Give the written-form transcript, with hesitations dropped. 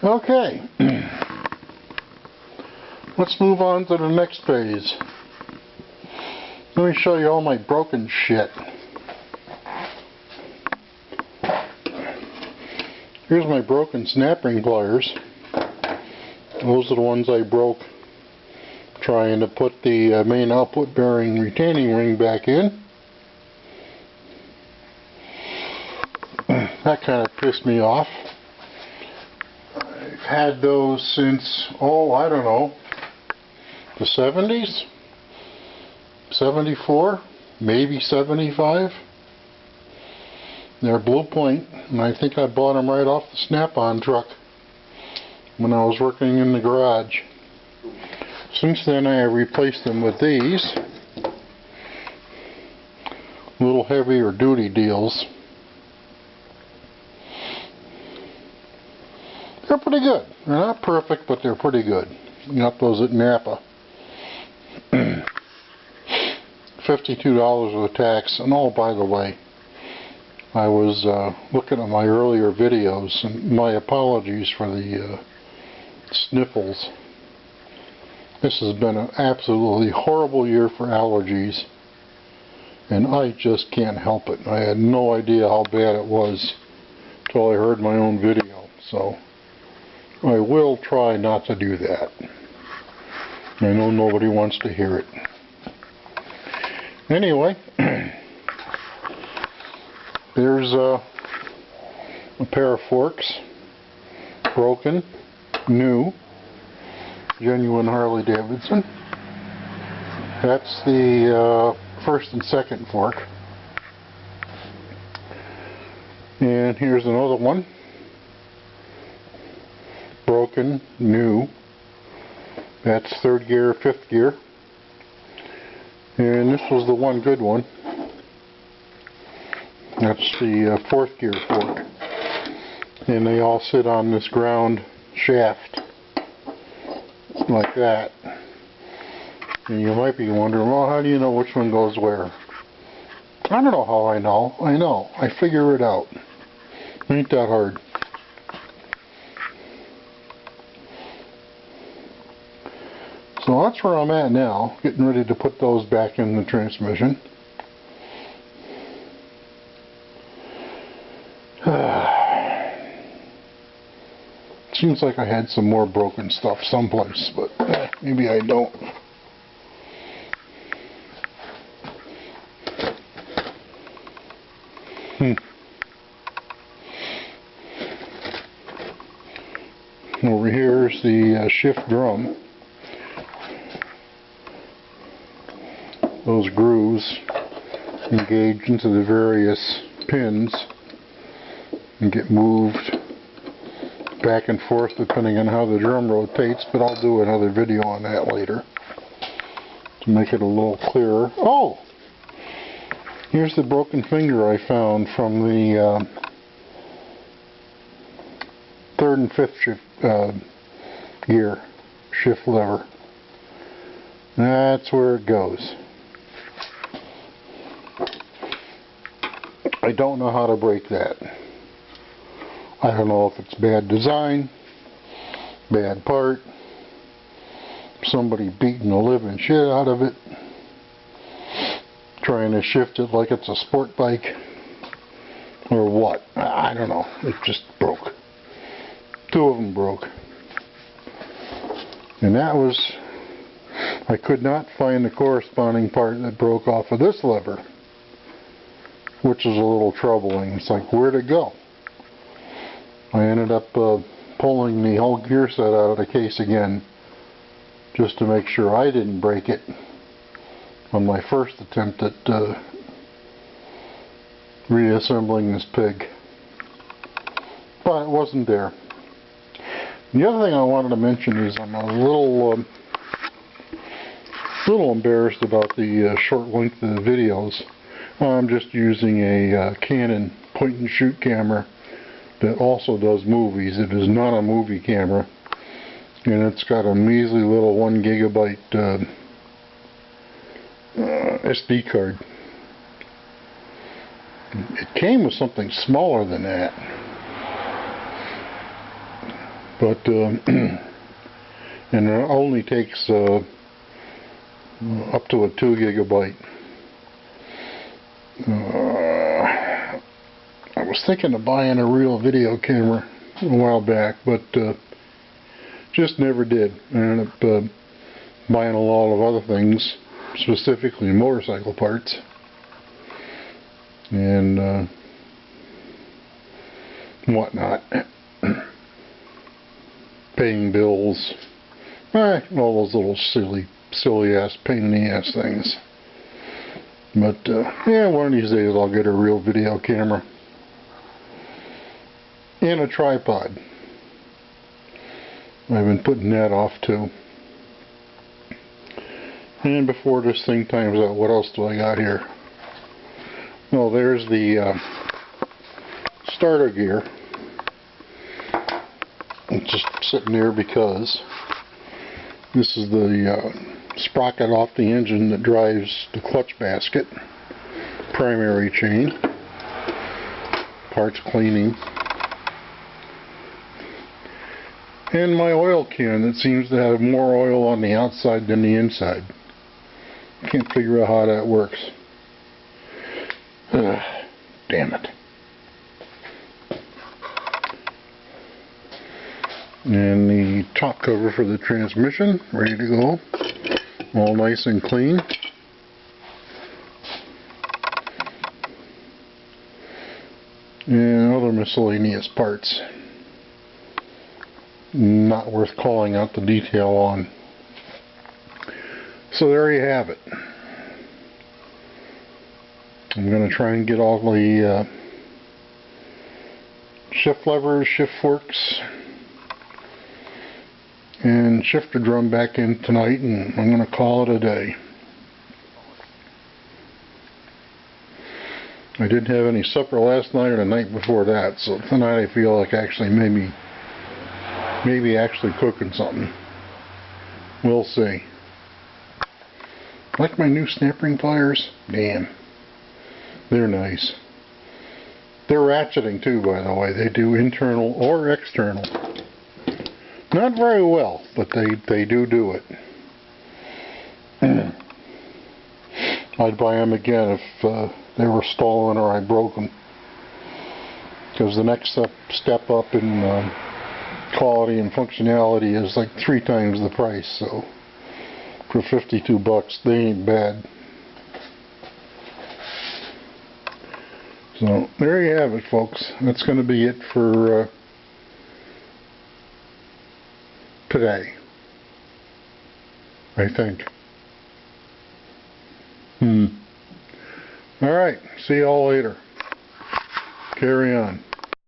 Okay, let's move on to the next phase. Let me show you all my broken shit. Here's my broken snap ring pliers. Those are the ones I broke trying to put the main output bearing retaining ring back in. That kind of pissed me off. I've had those since, I don't know, the 70s? 74? Maybe 75? They're blue point, and I think I bought them right off the Snap-on truck when I was working in the garage. Since then I have replaced them with these little heavier duty deals. They're pretty good. They're not perfect, but they're pretty good. You got those at Napa. $52 with tax. And oh, by the way, I was looking at my earlier videos, and my apologies for the sniffles. This has been an absolutely horrible year for allergies, and I just can't help it. I had no idea how bad it was until I heard my own video, so I will try not to do that. I know nobody wants to hear it. Anyway, there's a pair of forks, broken, new, genuine Harley Davidson. That's the first and second fork. And here's another one, broken, new. That's third gear, fifth gear. And this was the one good one. That's the fourth gear fork. And they all sit on this ground shaft like that. And you might be wondering, well, how do you know which one goes where? I don't know how I know. I know. I figure it out. Ain't that hard. So that's where I'm at now, getting ready to put those back in the transmission. Seems like I had some more broken stuff someplace, but maybe I don't. Over here is the shift drum. Those grooves engage into the various pins and get moved back and forth depending on how the drum rotates, but I'll do another video on that later to make it a little clearer. Oh! Here's the broken finger I found from the third and fifth shift gear shift lever. That's where it goes. I don't know how to break that. I don't know if it's bad design, bad part, somebody beating the living shit out of it, trying to shift it like it's a sport bike, or what. I don't know. It just broke. Two of them broke. And that was, I could not find the corresponding part that broke off of this lever, which is a little troubling. It's like, where'd it go? I ended up pulling the whole gear set out of the case again just to make sure I didn't break it on my first attempt at reassembling this pig. But it wasn't there. The other thing I wanted to mention is I'm a little embarrassed about the short length of the videos. I'm just using a Canon point-and-shoot camera that also does movies. It is not a movie camera, and it's got a measly little 1 gigabyte SD card. It came with something smaller than that. but and it only takes up to a 2 gigabyte. I was thinking of buying a real video camera a while back, but just never did. I ended up buying a lot of other things, specifically motorcycle parts, and whatnot. Paying bills, all those little silly ass pain in the ass things. But yeah, one of these days I'll get a real video camera and a tripod. I've been putting that off too. And before this thing times out, what else do I got here? Well, there's the starter gear. It's just sitting there because this is the sprocket off the engine that drives the clutch basket, primary chain, parts cleaning, and my oil can that seems to have more oil on the outside than the inside. Can't figure out how that works. Damn it. And the top cover for the transmission, ready to go. All nice and clean. And other miscellaneous parts. Not worth calling out the detail on. So there you have it. I'm going to try and get all the shift levers, shift forks, and shifter drum back in tonight, and I'm going to call it a day. I didn't have any supper last night or the night before that, so tonight I feel like actually maybe actually cooking something. We'll see. Like my new snap ring pliers? Damn. They're nice. They're ratcheting too, by the way. They do internal or external. Not very well, but they do it. I'd buy them again if they were stolen or I broke them. Because the next step up in quality and functionality is like 3 times the price, so for $52 they ain't bad. So there you have it, folks. That's going to be it for today, I think. Alright, see y'all later. Carry on.